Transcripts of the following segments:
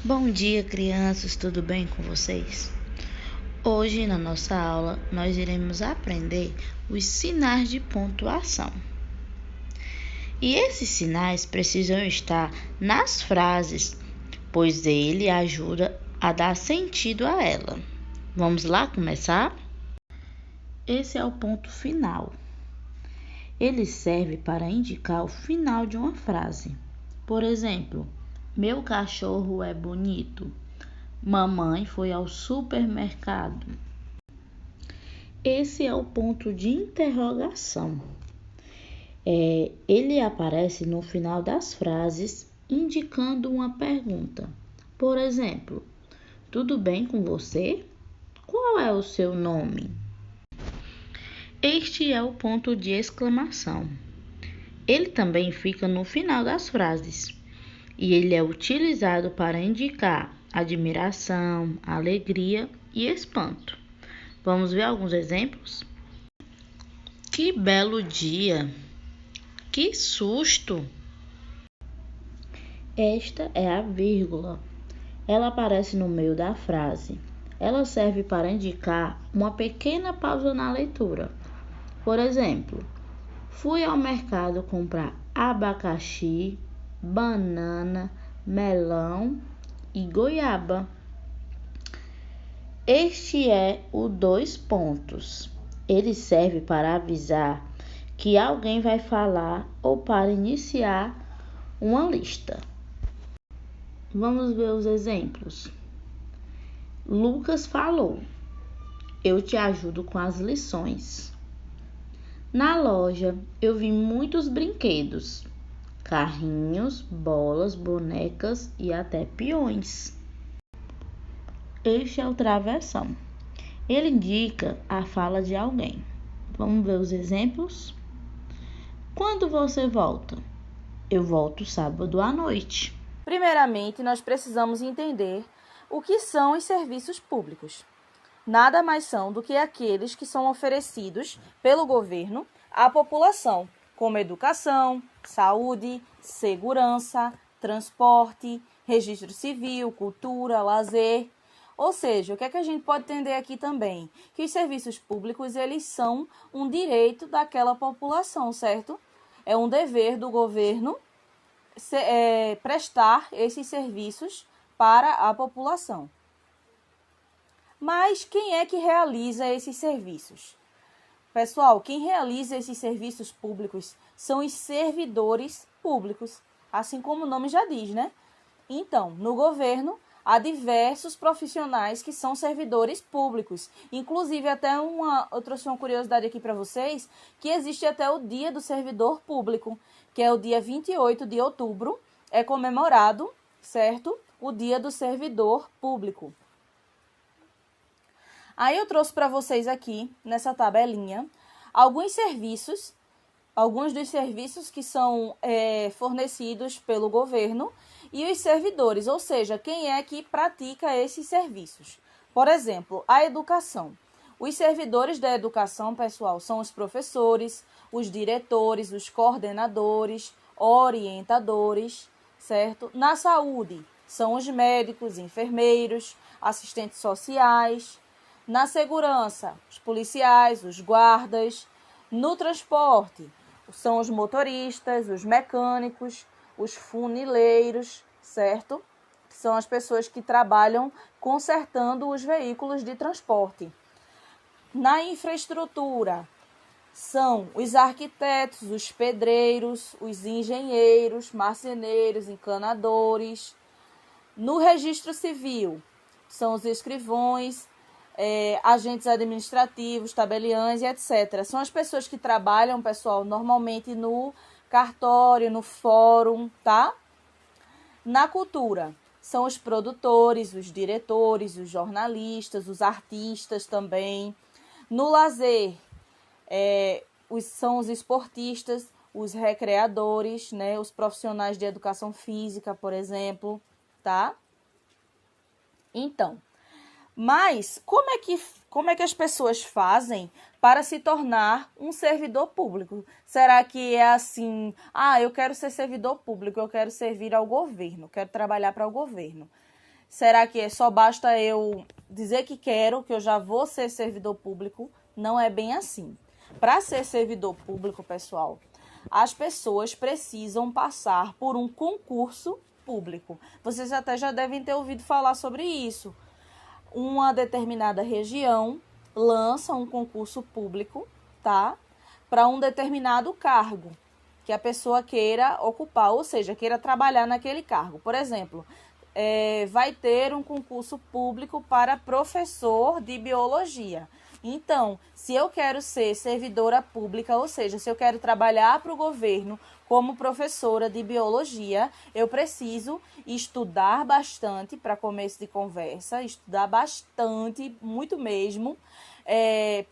Bom dia, crianças, tudo bem com vocês? Hoje, na nossa aula, nós iremos aprender os sinais de pontuação. E esses sinais precisam estar nas frases, pois ele ajuda a dar sentido a ela. Vamos lá começar? Esse é o ponto final. Ele serve para indicar o final de uma frase. Por exemplo, meu cachorro é bonito. Mamãe foi ao supermercado. Esse é o ponto de interrogação. Ele aparece no final das frases, indicando uma pergunta. Por exemplo, tudo bem com você? Qual é o seu nome? Este é o ponto de exclamação. Ele também fica no final das frases e ele é utilizado para indicar admiração, alegria e espanto. Vamos ver alguns exemplos? Que belo dia! Que susto! Esta é a vírgula. Ela aparece no meio da frase. Ela serve para indicar uma pequena pausa na leitura. Por exemplo, fui ao mercado comprar abacaxi, banana, melão e goiaba. Este é o dois pontos. Ele serve para avisar que alguém vai falar ou para iniciar uma lista. Vamos ver os exemplos. Lucas falou: eu te ajudo com as lições. Na loja, eu vi muitos brinquedos, carrinhos, bolas, bonecas e até peões. Este é o travessão. Ele indica a fala de alguém. Vamos ver os exemplos? Quando você volta? Eu volto sábado à noite. Primeiramente, nós precisamos entender o que são os serviços públicos. Nada mais são do que aqueles que são oferecidos pelo governo à população, como educação, saúde, segurança, transporte, registro civil, cultura, lazer. Ou seja, o que é que a gente pode entender aqui também? Que os serviços públicos, eles são um direito daquela população, certo? É um dever do governo prestar esses serviços para a população. Mas quem é que realiza esses serviços? Pessoal, quem realiza esses serviços públicos são os servidores públicos, assim como o nome já diz, né? Então, no governo, há diversos profissionais que são servidores públicos. Inclusive, eu trouxe uma curiosidade aqui para vocês, que existe até o Dia do Servidor Público, que é o dia 28 de outubro, é comemorado, certo? O Dia do Servidor Público. Aí eu trouxe para vocês aqui, nessa tabelinha, alguns dos serviços que são fornecidos pelo governo e os servidores, ou seja, quem é que pratica esses serviços. Por exemplo, a educação. Os servidores da educação, pessoal, são os professores, os diretores, os coordenadores, orientadores, certo? Na saúde, são os médicos, enfermeiros, assistentes sociais. Na segurança, os policiais, os guardas. No transporte, são os motoristas, os mecânicos, os funileiros, certo? São as pessoas que trabalham consertando os veículos de transporte. Na infraestrutura, são os arquitetos, os pedreiros, os engenheiros, marceneiros, encanadores. No registro civil, são os escrivões, agentes administrativos, tabeliães e etc. São as pessoas que trabalham, pessoal, normalmente no cartório, no fórum, tá? Na cultura, são os produtores, os diretores, os jornalistas, os artistas também. No lazer, são os esportistas, os recreadores, né? Os profissionais de educação física, por exemplo, tá? Então, mas como é que as pessoas fazem para se tornar um servidor público? Será que é assim, eu quero ser servidor público, eu quero servir ao governo, quero trabalhar para o governo? Será que só basta eu dizer que quero, que eu já vou ser servidor público? Não é bem assim. Para ser servidor público, pessoal, as pessoas precisam passar por um concurso público. Vocês até já devem ter ouvido falar sobre isso. Uma determinada região lança um concurso público, tá? Para um determinado cargo que a pessoa queira ocupar, ou seja, queira trabalhar naquele cargo. Por exemplo, vai ter um concurso público para professor de biologia. Então, se eu quero ser servidora pública, ou seja, se eu quero trabalhar para o governo como professora de biologia, eu preciso estudar bastante, para começo de conversa, estudar bastante, muito mesmo,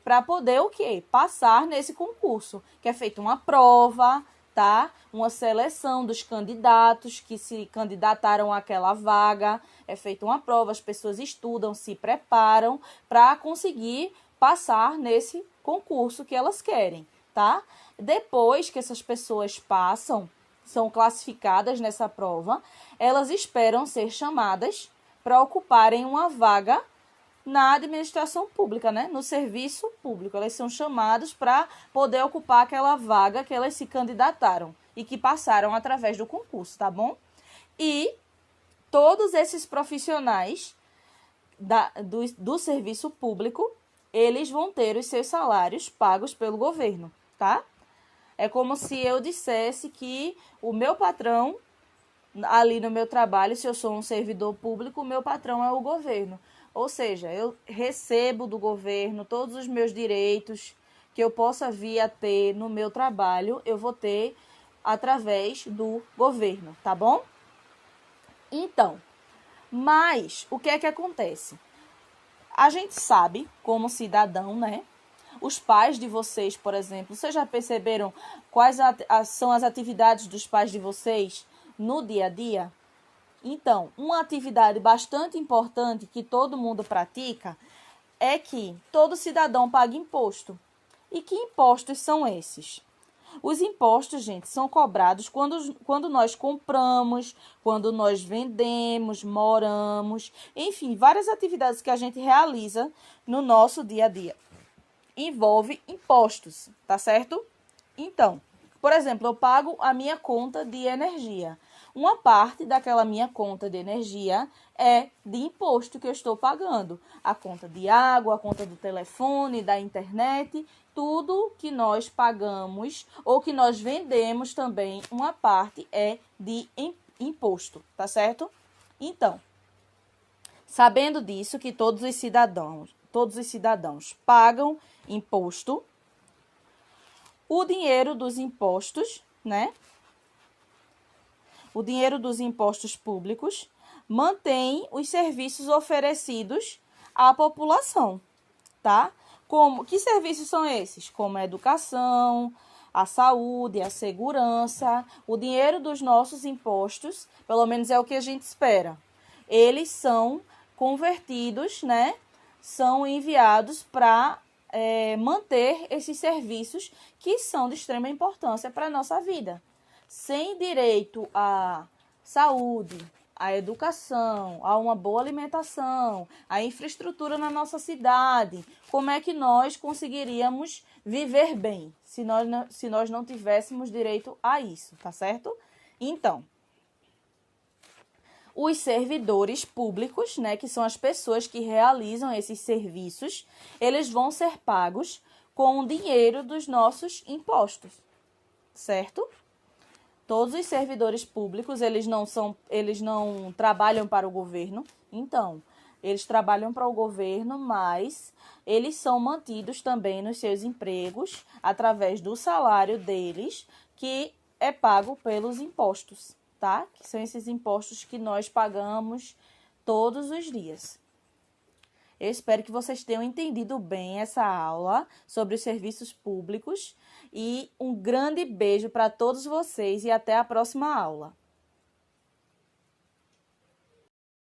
para poder o quê? Passar nesse concurso, que é feita uma prova, tá? Uma seleção dos candidatos que se candidataram àquela vaga, é feita uma prova, as pessoas estudam, se preparam para conseguir passar nesse concurso que elas querem, tá? Depois que essas pessoas passam, são classificadas nessa prova, elas esperam ser chamadas para ocuparem uma vaga na administração pública, né? No serviço público. Elas são chamadas para poder ocupar aquela vaga que elas se candidataram e que passaram através do concurso, tá bom? E todos esses profissionais do serviço público, eles vão ter os seus salários pagos pelo governo, tá? É como se eu dissesse que o meu patrão, ali no meu trabalho, se eu sou um servidor público, o meu patrão é o governo. Ou seja, eu recebo do governo todos os meus direitos que eu possa vir a ter no meu trabalho, eu vou ter através do governo, tá bom? Então, mas o que é que acontece? A gente sabe, como cidadão, né? Os pais de vocês, por exemplo, vocês já perceberam quais são as atividades dos pais de vocês no dia a dia? Então, uma atividade bastante importante que todo mundo pratica é que todo cidadão paga imposto. E que impostos são esses? Os impostos, gente, são cobrados quando nós compramos, quando nós vendemos, moramos, enfim, várias atividades que a gente realiza no nosso dia a dia. Envolve impostos, tá certo? Então, por exemplo, eu pago a minha conta de energia. Uma parte daquela minha conta de energia é de imposto que eu estou pagando. A conta de água, a conta do telefone, da internet, tudo que nós pagamos ou que nós vendemos também, uma parte é de imposto, tá certo? Então, sabendo disso, que todos os cidadãos pagam imposto, o dinheiro dos impostos, né? O dinheiro dos impostos públicos mantém os serviços oferecidos à população, tá? Que serviços são esses? Como a educação, a saúde, a segurança. O dinheiro dos nossos impostos, pelo menos é o que a gente espera, eles são convertidos, né? São enviados para manter esses serviços que são de extrema importância para a nossa vida. Sem direito à saúde, à educação, a uma boa alimentação, à infraestrutura na nossa cidade, como é que nós conseguiríamos viver bem se nós não tivéssemos direito a isso, tá certo? Então, os servidores públicos, né, que são as pessoas que realizam esses serviços, eles vão ser pagos com o dinheiro dos nossos impostos, certo? Todos os servidores públicos, eles não trabalham para o governo, então, eles trabalham para o governo, mas eles são mantidos também nos seus empregos através do salário deles, que é pago pelos impostos, tá? Que são esses impostos que nós pagamos todos os dias. Eu espero que vocês tenham entendido bem essa aula sobre os serviços públicos e um grande beijo para todos vocês e até a próxima aula.